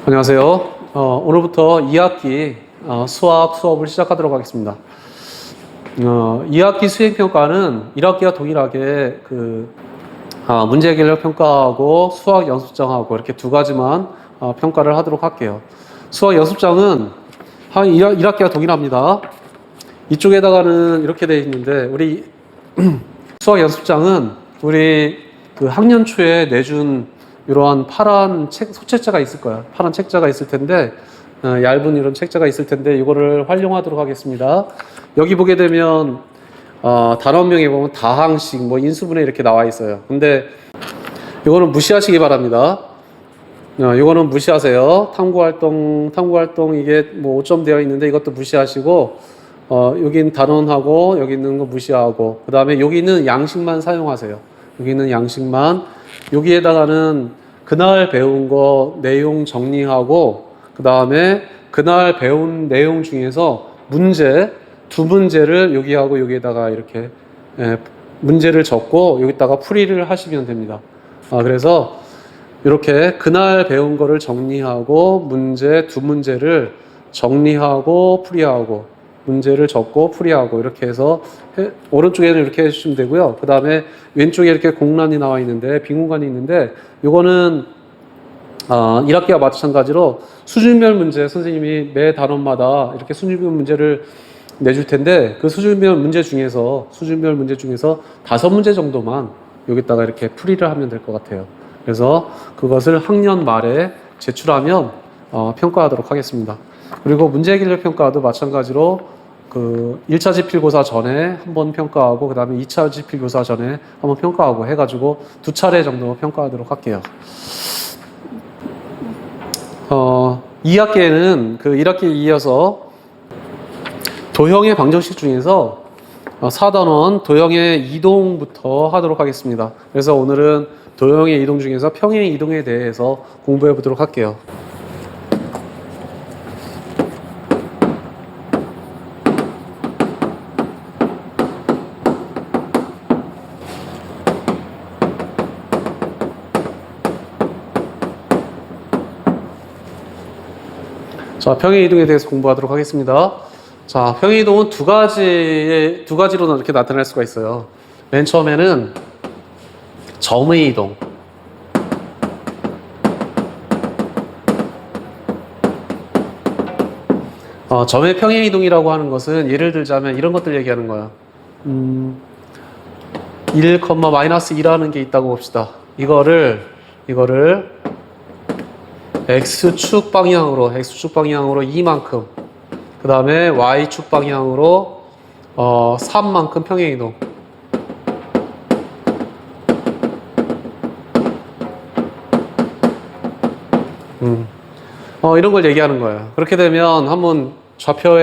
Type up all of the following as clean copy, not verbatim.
안녕하세요. 오늘부터 2학기 수업을 시작하도록 하겠습니다. 2학기 수행평가는 1학기와 동일하게 문제 해결력 평가하고 수학 연습장하고 이렇게 두 가지만 평가를 하도록 할게요. 수학 연습장은 1학기와 동일합니다. 이쪽에다가는 이렇게 되어 있는데 우리 수학 연습장은 우리 학년 초에 내준 이러한 파란 소책자가 있을 거야. 파란 책자가 있을 텐데, 얇은 이런 책자가 있을 텐데, 이거를 활용하도록 하겠습니다. 여기 보게 되면, 단원명에 보면 다항식, 인수분해 이렇게 나와 있어요. 근데, 이거는 무시하시기 바랍니다. 이거는 무시하세요. 탐구활동, 이게 5점 되어 있는데, 이것도 무시하시고, 여긴 단원하고, 여기 있는 거 무시하고, 그 다음에 여기 있는 양식만 사용하세요. 여기 있는 양식만, 여기에다가는 그날 배운 거 내용 정리하고 그 다음에 그날 배운 내용 중에서 두 문제를 여기하고 여기에다가 이렇게 문제를 적고 여기다가 풀이를 하시면 됩니다. 그래서 이렇게 그날 배운 거를 정리하고 두 문제를 정리하고 풀이하고 문제를 적고 풀이하고 이렇게 해서 오른쪽에는 이렇게 해주시면 되고요. 그 다음에 왼쪽에 이렇게 공란이 나와 있는데 빈 공간이 있는데 요거는 1학기와 마찬가지로 수준별 문제 선생님이 매 단원마다 이렇게 수준별 문제를 내줄 텐데 그 수준별 문제 중에서 5문제 정도만 여기다가 이렇게 풀이를 하면 될 것 같아요. 그래서 그것을 학년 말에 제출하면 평가하도록 하겠습니다. 그리고 문제 해결력 평가도 마찬가지로 1차 지필고사 전에 한번 평가하고 그 다음에 2차 지필고사 전에 한번 평가하고 해가지고 2차례 정도 평가하도록 할게요. 2학기에는 1학기에 이어서 도형의 방정식 중에서 4단원 도형의 이동부터 하도록 하겠습니다. 그래서 오늘은 도형의 이동 중에서 평행 이동에 대해서 공부해 보도록 할게요. 자, 평행 이동에 대해서 공부하도록 하겠습니다. 자, 평행 이동은 두 가지로 이렇게 나타날 수가 있어요. 맨 처음에는 점의 이동. 점의 평행 이동이라고 하는 것은 예를 들자면 이런 것들 얘기하는 거야. 1, -2라는 게 있다고 봅시다. 이거를 X축 방향으로 이만큼, 그 다음에 Y축 방향으로 3만큼 평행 이동. 이런 걸 얘기하는 거예요. 그렇게 되면 한번 좌표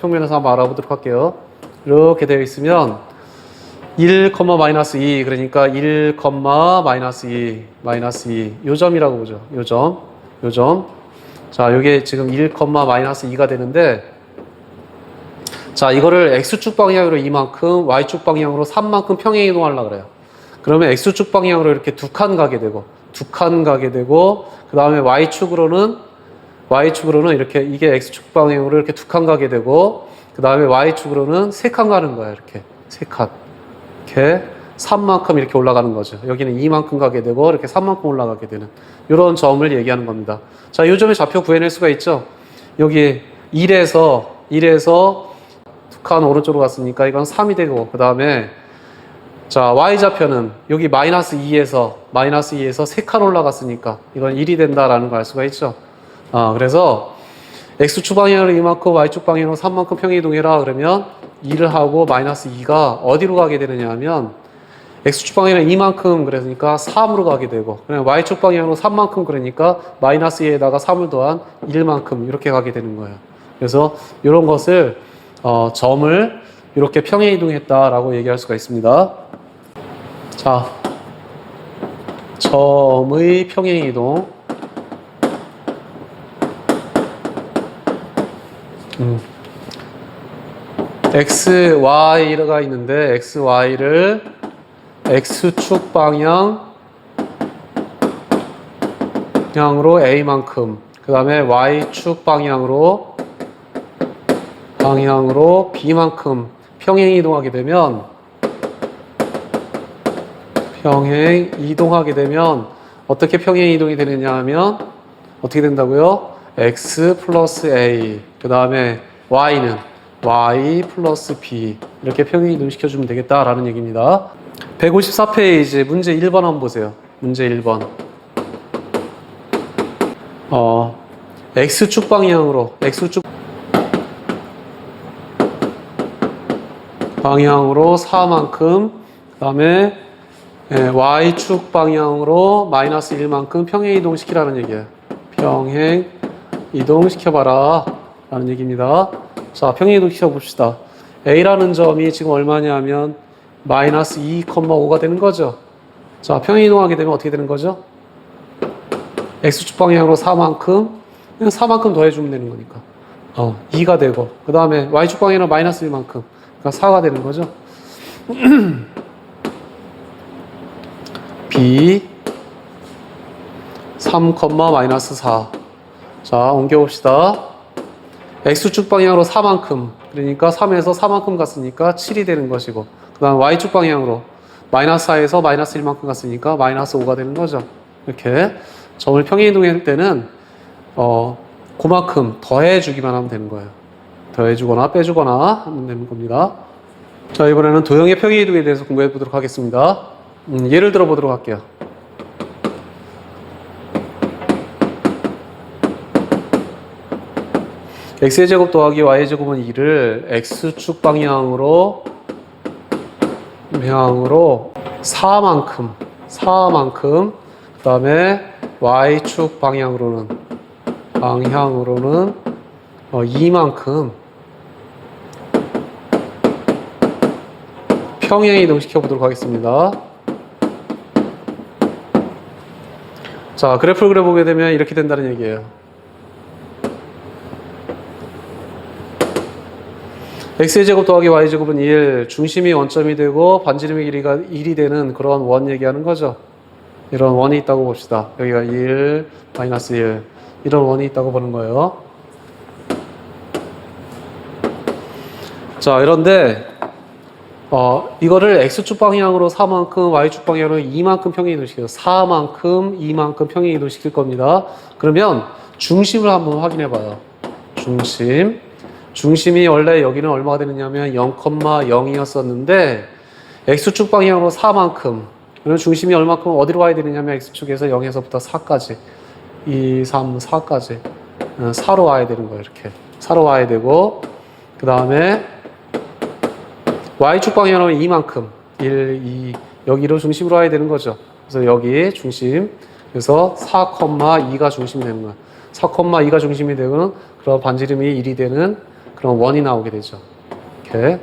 평면에서 한번 알아보도록 할게요. 이렇게 되어 있으면 1, -2 그러니까 1, -2 요 점이라고 보죠. 요 점. 자, 요게 지금 1, -2가 되는데 자, 이거를 X축 방향으로 이만큼, Y축 방향으로 3만큼 평행 이동하려고 그래요. 그러면 X축 방향으로 이렇게 두 칸 가게 되고 그 다음에 Y축으로는 이렇게 이게 X축 방향으로 이렇게 두 칸 가게 되고 그 다음에 Y축으로는 세 칸 가는 거야. 이렇게 세 칸. 이렇게 3만큼 이렇게 올라가는 거죠. 여기는 2만큼 가게 되고 이렇게 3만큼 올라가게 되는 이런 점을 얘기하는 겁니다. 자, 이 점의 좌표 구해낼 수가 있죠. 여기 1에서 두 칸 오른쪽으로 갔으니까 이건 3이 되고 그 다음에 자, Y좌표는 여기 -2에서 세 칸 올라갔으니까 이건 1이 된다라는 걸 알 수가 있죠. 그래서 X축 방향으로 이만큼, Y축 방향으로 3만큼 평행 이동해라 그러면 2를 하고 -2가 어디로 가게 되느냐 하면 X축 방향은 이만큼 그러니까 3으로 가게 되고 Y축 방향으로 3만큼 그러니까 -2에다가 3을 더한 1만큼 이렇게 가게 되는 거예요. 그래서 이런 것을 점을 이렇게 평행 이동했다라고 얘기할 수가 있습니다. 자, 점의 평행 이동. XY가 있는데 XY를 X축 방향으로 A만큼 그 다음에 y축 방향으로 b만큼 평행 이동하게 되면 어떻게 평행 이동이 되느냐 하면 어떻게 된다고요? x 플러스 a 그 다음에 y는 y 플러스 b 이렇게 평행 이동 시켜주면 되겠다라는 얘기입니다. 154페이지 문제 1번 한번 보세요. 문제 1번 x축 방향으로 방향으로 4만큼 그 다음에 y축 방향으로 마이너스 1만큼 평행 이동 시키라는 얘기예요. 평행 이동 시켜봐라 라는 얘기입니다. 자, 평행 이동 시켜봅시다. a라는 점이 지금 얼마냐 하면 마이너스 2,5가 되는 거죠. 자, 평행 이동하게 되면 어떻게 되는 거죠? x축 방향으로 4만큼 그냥 4만큼 더해주면 되는 거니까 2가 되고 그 다음에 y축 방향으로 마이너스 1만큼 그러니까 4가 되는 거죠. b 3, 마이너스 4. 자, 옮겨봅시다. x축 방향으로 4만큼 그러니까 3에서 4만큼 갔으니까 7이 되는 것이고 그 다음 y축 방향으로 마이너스 4에서 마이너스 1만큼 갔으니까 마이너스 5가 되는 거죠. 이렇게 점을 평행 이동할 때는 그만큼 더해주기만 하면 되는 거예요. 더해주거나 빼주거나 하면 되는 겁니다. 자, 이번에는 도형의 평행 이동에 대해서 공부해 보도록 하겠습니다. 예를 들어 보도록 할게요. x의 제곱 더하기 y의 제곱은 2를 x축 방향으로 4만큼 그 다음에 y축 방향으로는 2만큼 평행 이동 시켜보도록 하겠습니다. 자, 그래프를 그려보게 되면 이렇게 된다는 얘기예요. x의 제곱 더하기 y의 제곱은 1, 중심이 원점이 되고 반지름의 길이가 1이 되는 그런 원 얘기하는 거죠. 이런 원이 있다고 봅시다. 여기가 1, 마이너스 1 이런 원이 있다고 보는 거예요. 자, 이런데 이거를 x축 방향으로 4만큼 y축 방향으로 2만큼 평행 이동시켜요. 4만큼 2만큼 평행 이동시킬 겁니다. 그러면 중심을 한번 확인해 봐요. 중심이 원래 여기는 얼마가 되느냐면 0,0이었었는데 x축 방향으로 4만큼 그러면 중심이 얼마큼 어디로 와야 되느냐면 x축에서 0에서부터 4까지 2, 3, 4까지 4로 와야 되는 거예요. 이렇게 4로 와야 되고 그 다음에 y축 방향으로 2만큼 1, 2 여기로 중심으로 와야 되는 거죠. 그래서 여기 중심 그래서 4,2가 중심이 되는 거예요. 4,2가 중심이 되는 그런 반지름이 1이 되는 그런 원이 나오게 되죠. 이렇게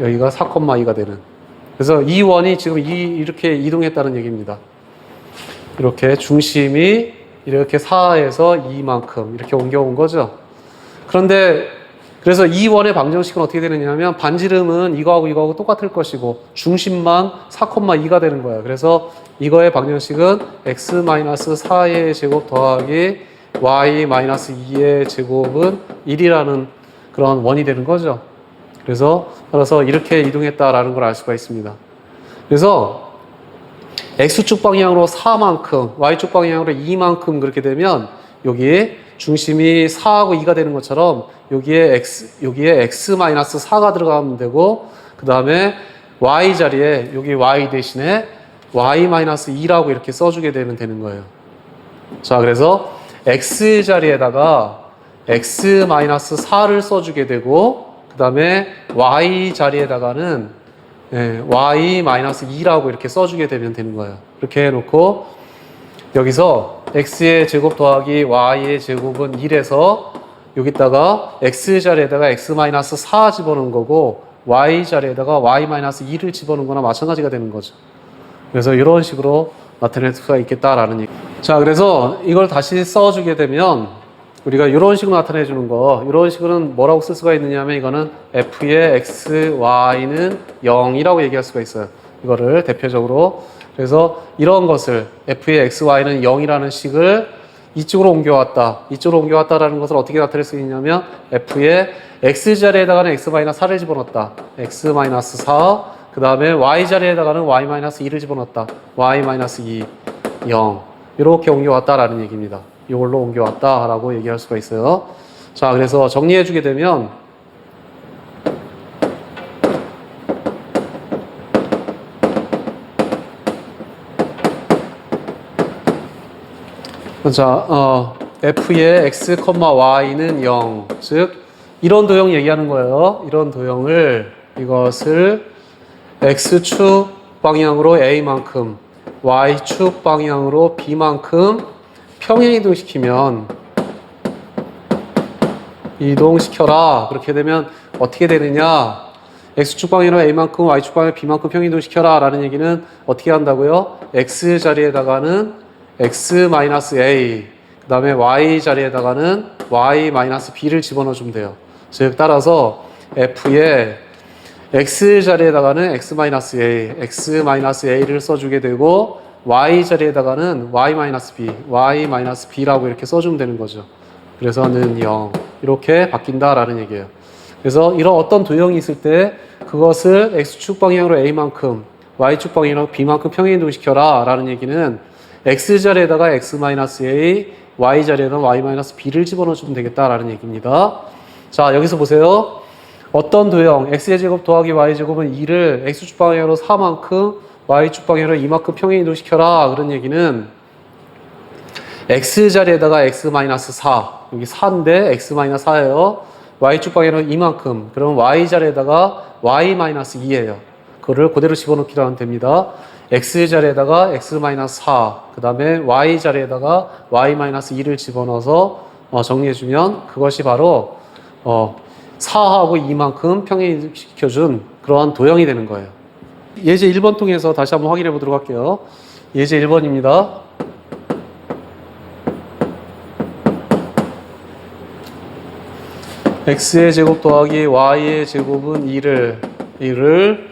여기가 4,2가 되는 그래서 이 원이 지금 이렇게 이동했다는 얘기입니다. 이렇게 중심이 이렇게 4에서 2만큼 이렇게 옮겨온 거죠. 그런데 그래서 이 원의 방정식은 어떻게 되느냐 하면 반지름은 이거하고 똑같을 것이고 중심만 4,2가 되는 거예요. 그래서 이거의 방정식은 x-4의 제곱 더하기 y-2의 제곱은 1이라는 그런 원이 되는 거죠. 그래서 따라서 이렇게 이동했다라는 걸 알 수가 있습니다. 그래서 x축 방향으로 4만큼 y축 방향으로 2만큼 그렇게 되면 여기에 중심이 4하고 2가 되는 것처럼 여기에 x-4가 들어가면 되고 그 다음에 y 자리에 여기 y 대신에 y-2라고 이렇게 써주게 되는 거예요. 자, 그래서 x 자리에다가 x-4를 써주게 되고 그 다음에 y 자리에다가는 y-2라고 이렇게 써주게 되면 되는 거예요. 이렇게 해놓고 여기서 x의 제곱 더하기 y의 제곱은 1에서 여기다가 x 자리에다가 x-4 집어넣은 거고 y 자리에다가 y-2를 집어넣은 거나 마찬가지가 되는 거죠. 그래서 이런 식으로 나타낼 수가 있겠다라는 얘기. 자, 그래서 이걸 다시 써주게 되면 우리가 이런 식으로 나타내 주는 거, 이런 식으로는 뭐라고 쓸 수가 있느냐 하면 이거는 f의 x, y는 0이라고 얘기할 수가 있어요. 이거를 대표적으로. 그래서 이런 것을 f의 x, y는 0이라는 식을 이쪽으로 옮겨왔다. 이쪽으로 옮겨왔다라는 것을 어떻게 나타낼 수 있냐면 f의 x자리에다가는 x-4를 집어넣었다. x-4 그 다음에 y자리에다가는 y-2를 집어넣었다. y-2 0 이렇게 옮겨왔다라는 얘기입니다. 이걸로 옮겨왔다라고 얘기할 수가 있어요. 자, 그래서 정리해주게 되면 자, f의 x, y는 0. 즉, 이런 도형 얘기하는 거예요. 이런 도형을, 이것을 x축 방향으로 a만큼, y축 방향으로 b만큼 평행이동시키면, 이동시켜라. 그렇게 되면 어떻게 되느냐? x축 방향으로 a만큼, y축 방향으로 b만큼 평행이동시켜라. 라는 얘기는 어떻게 한다고요? x 자리에다가는 x-a 그 다음에 y 자리에다가는 y-b를 집어넣어 주면 돼요. 즉 따라서 f의 x 자리에다가는 x-a, x-a를 써주게 되고 y 자리에다가는 y-b, y-b라고 이렇게 써주면 되는 거죠. 그래서 는 0 이렇게 바뀐다라는 얘기예요. 그래서 이런 어떤 도형이 있을 때 그것을 x축 방향으로 a만큼 y축 방향으로 b만큼 평행이동시켜라 라는 얘기는 x자리에다가 x-a, y자리에다가 y-b를 집어넣어주면 되겠다라는 얘기입니다. 자, 여기서 보세요. 어떤 도형, x제곱 더하기 y제곱은 2를 x축 방향으로 4만큼, y축 방향으로 2만큼 평행이동시켜라. 그런 얘기는 x자리에다가 x-4, 여기 4인데 x-4예요. y축 방향으로 2만큼, 그러면 y자리에다가 y-2예요. 그거를 그대로 집어넣기로 하면 됩니다. x자리에다가 x-4, 그 다음에 y자리에다가 y-2를 집어넣어서 정리해주면 그것이 바로 4하고 2만큼 평행시켜준 그러한 도형이 되는 거예요. 예제 1번 통해서 다시 한번 확인해 보도록 할게요. 예제 1번입니다. x의 제곱 더하기 y의 제곱은 2를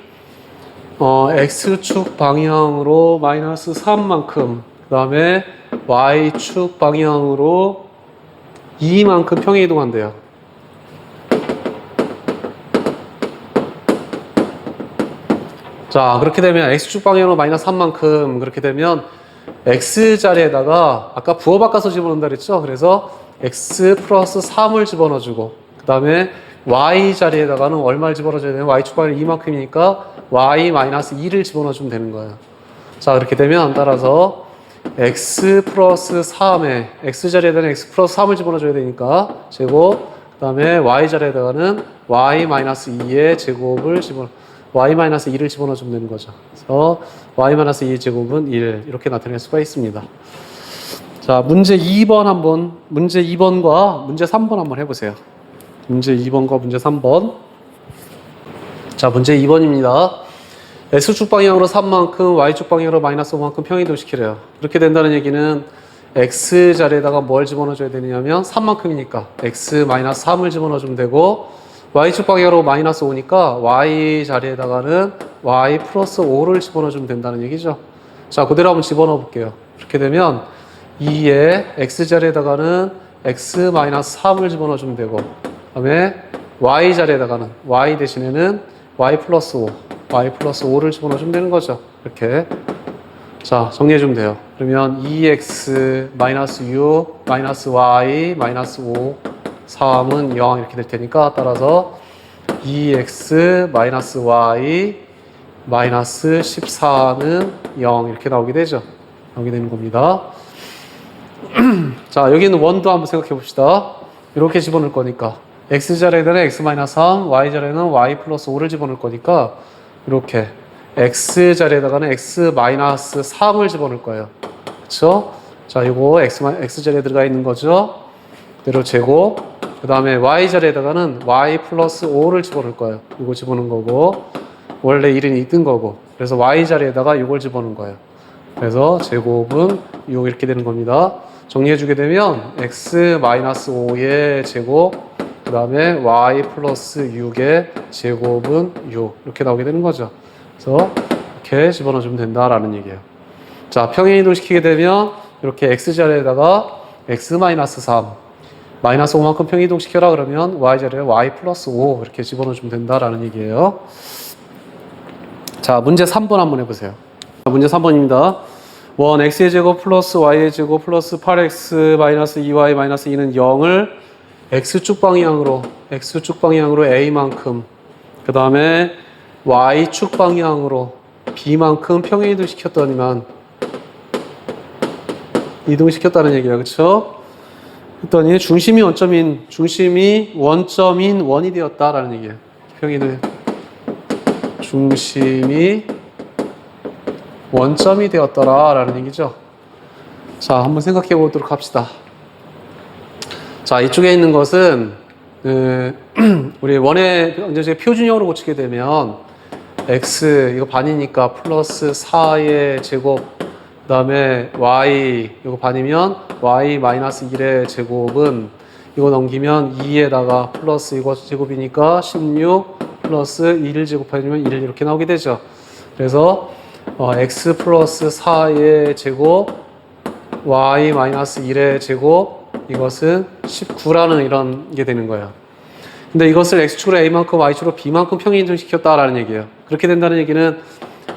x축 방향으로 마이너스 3만큼 그 다음에 y축 방향으로 2만큼 평행이동한대요. 자, 그렇게 되면 x축 방향으로 마이너스 3만큼 그렇게 되면 x자리에다가 아까 부호 바꿔서 집어넣는다 그랬죠? 그래서 x 플러스 3을 집어넣어주고 그 다음에 y자리에다가는 얼마를 집어넣어줘야 되냐면 y축 방향이 2만큼이니까 y-2를 집어넣어주면 되는 거예요. 자, 그렇게 되면 따라서 x 플러스 3에 x자리에다가는 x 플러스 3을 집어넣어줘야 되니까 제곱 그 다음에 y자리에다가는 y-2의 제곱을 y-2를 집어넣어주면 되는 거죠. 그래서 y-2의 제곱은 1 이렇게 나타낼 수가 있습니다. 자, 문제 2번과 문제 3번 한번 해보세요. 문제 2번과 문제 3번. 자, 문제 2번입니다. x축 방향으로 3만큼, y축 방향으로 마이너스 5만큼 평행이동시키래요. 그렇게 된다는 얘기는 x자리에다가 뭘 집어넣어줘야 되냐면 3만큼이니까 x-3을 집어넣어주면 되고 y축 방향으로 마이너스 5니까 y자리에다가는 y 플러스 5를 집어넣어주면 된다는 얘기죠. 자, 그대로 한번 집어넣어 볼게요. 그렇게 되면 2에 x자리에다가는 x-3을 집어넣어주면 되고 그 다음에 y자리에다가는 y 대신에는 y 플러스 5를 집어넣어주면 되는 거죠. 이렇게. 자, 정리해주면 돼요. 그러면 2x 마이너스 6 마이너스 y 마이너스 5 3은 0 이렇게 될 테니까 따라서 2x 마이너스 y 마이너스 14는 0 이렇게 나오게 되죠. 나오게 되는 겁니다. 자, 여기는 원도 한번 생각해 봅시다. 이렇게 집어넣을 거니까 x자리에는 x-3, y자리에는 y 플러스 5를 집어넣을 거니까 이렇게 x자리에다가는 x-3을 집어넣을 거예요. 그쵸? 자, 이거 x자리에 들어가 있는 거죠. 그대로 제곱. 그 다음에 y자리에다가는 y 플러스 5를 집어넣을 거예요. 이거 집어넣은 거고 원래 1은 2 뜬 거고 그래서 y자리에다가 이걸 집어넣은 거예요. 그래서 제곱은 6 이렇게 되는 겁니다. 정리해주게 되면 x-5의 제곱 그 다음에 y 플러스 6의 제곱은 6 이렇게 나오게 되는 거죠. 그래서 이렇게 집어넣어주면 된다라는 얘기예요. 자, 평행이동 시키게 되면 이렇게 x자리에다가 x-3 마이너스 5만큼 평이동시켜라 그러면 y자리에 y 플러스 5 이렇게 집어넣어주면 된다라는 얘기예요. 자, 문제 3번 한번 해보세요. 문제 3번입니다. 원 x의 제곱 플러스 y의 제곱 플러스 8x 마이너스 2y 마이너스 2는 0을 x축 방향으로 a만큼 그 다음에 y축 방향으로 b만큼 평행이동 시켰더니만 이동시켰다는 얘기야, 그쵸? 했더니 중심이 원점인 1이 되었다라는 얘기예요. 평행이동 중심이 원점이 되었더라라는 얘기죠. 자, 한번 생각해 보도록 합시다. 자, 이쪽에 있는 것은 우리 원의 이제 표준형으로 고치게 되면 x 이거 반이니까 플러스 4의 제곱 그 다음에 y 이거 반이면 y 마이너스 1의 제곱은 이거 넘기면 2에다가 플러스 이거 제곱이니까 16 플러스 1을 제곱하면 1 이렇게 나오게 되죠. 그래서 x 플러스 4의 제곱 y 마이너스 1의 제곱 이것은 19라는 이런 게 되는 거예요. 근데 이것을 x축으로 a만큼 y축으로 b만큼 평행이동 시켰다라는 얘기예요. 그렇게 된다는 얘기는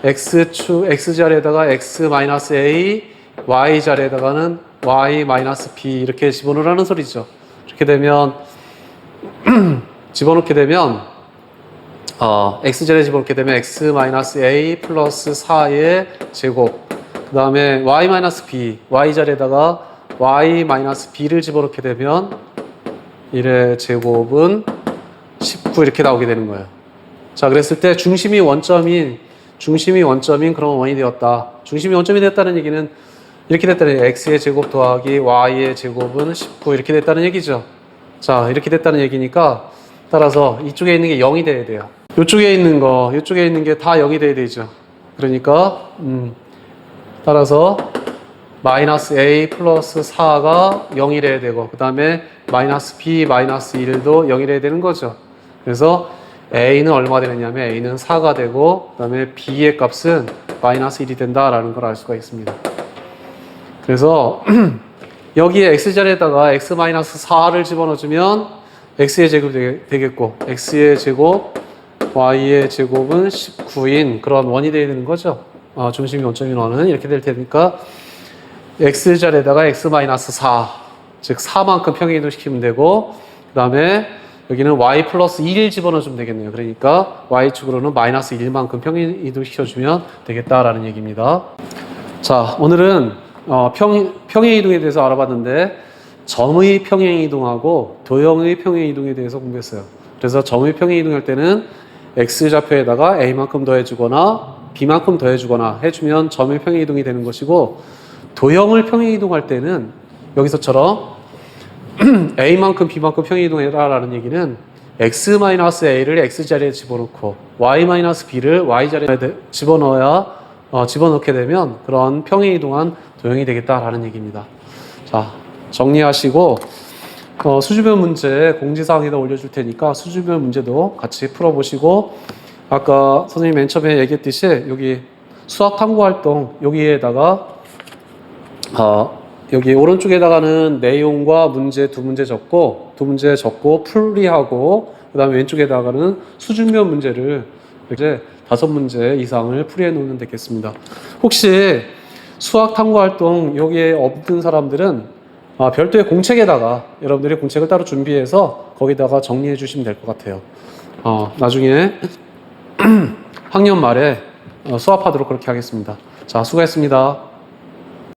x자리에다가 x 마이너스 a y자리에다가는 y 마이너스 b 이렇게 집어넣으라는 소리죠. 이렇게 되면 집어넣게 되면 x자리에 집어넣게 되면 x 마이너스 a 플러스 4의 제곱 그 다음에 y 마이너스 b y자리에다가 y 마이너스 b를 집어넣게 되면 1의 제곱은 19 이렇게 나오게 되는 거예요. 자, 그랬을 때 중심이 원점인 그런 원이 되었다. 중심이 원점이 됐다는 얘기는 이렇게 됐다는 얘기예요. x의 제곱 더하기 y의 제곱은 19 이렇게 됐다는 얘기죠. 자, 이렇게 됐다는 얘기니까 따라서 이쪽에 있는 게 0이 돼야 돼요. 이쪽에 있는 게 다 0이 돼야 되죠. 그러니까 따라서 마이너스 a 플러스 4가 0이래야 되고 그 다음에 마이너스 b 마이너스 1도 0이래야 되는 거죠. 그래서 a는 얼마 되느냐면 a는 4가 되고 그 다음에 b의 값은 마이너스 1이 된다라는 걸 알 수가 있습니다. 그래서 여기에 x자리에다가 x 마이너스 4를 집어넣어주면 x의 제곱이 되겠고 x의 제곱 y의 제곱은 19인 그런 원이 되어야 되는 거죠. 중심이 원점인 원은 이렇게 될 테니까 x자리에다가 x 마이너스 4 즉 4만큼 평행이동 시키면 되고 그 다음에 여기는 y 플러스 1을 집어넣어주면 되겠네요. 그러니까 y축으로는 마이너스 1만큼 평행이동 시켜주면 되겠다라는 얘기입니다. 자, 오늘은 평행이동에 대해서 알아봤는데 점의 평행이동하고 도형의 평행이동에 대해서 공부했어요. 그래서 점의 평행이동할 때는 x좌표에다가 a만큼 더해주거나 b만큼 더해주거나 해주면 점의 평행이동이 되는 것이고 도형을 평행이동할 때는 여기서처럼 a만큼 b만큼 평행이동해라 라는 얘기는 x-a를 x자리에 집어넣고 y-b를 y자리에 집어넣게 되면 그런 평행이동한 도형이 되겠다라는 얘기입니다. 자, 정리하시고 수주변 문제 공지사항에다 올려줄 테니까 수주변 문제도 같이 풀어보시고 아까 선생님 맨 처음에 얘기했듯이 여기 수학 탐구 활동 여기에다가 여기 오른쪽에다가는 내용과 문제 두 문제 적고 풀이하고 그 다음에 왼쪽에다가는 수준면 문제를 이제 5문제 이상을 풀이해 놓으면 되겠습니다. 혹시 수학 탐구 활동 여기에 없는 사람들은 별도의 공책에다가 여러분들이 공책을 따로 준비해서 거기다가 정리해 주시면 될 것 같아요. 나중에 학년 말에 수업하도록 그렇게 하겠습니다. 자, 수고했습니다.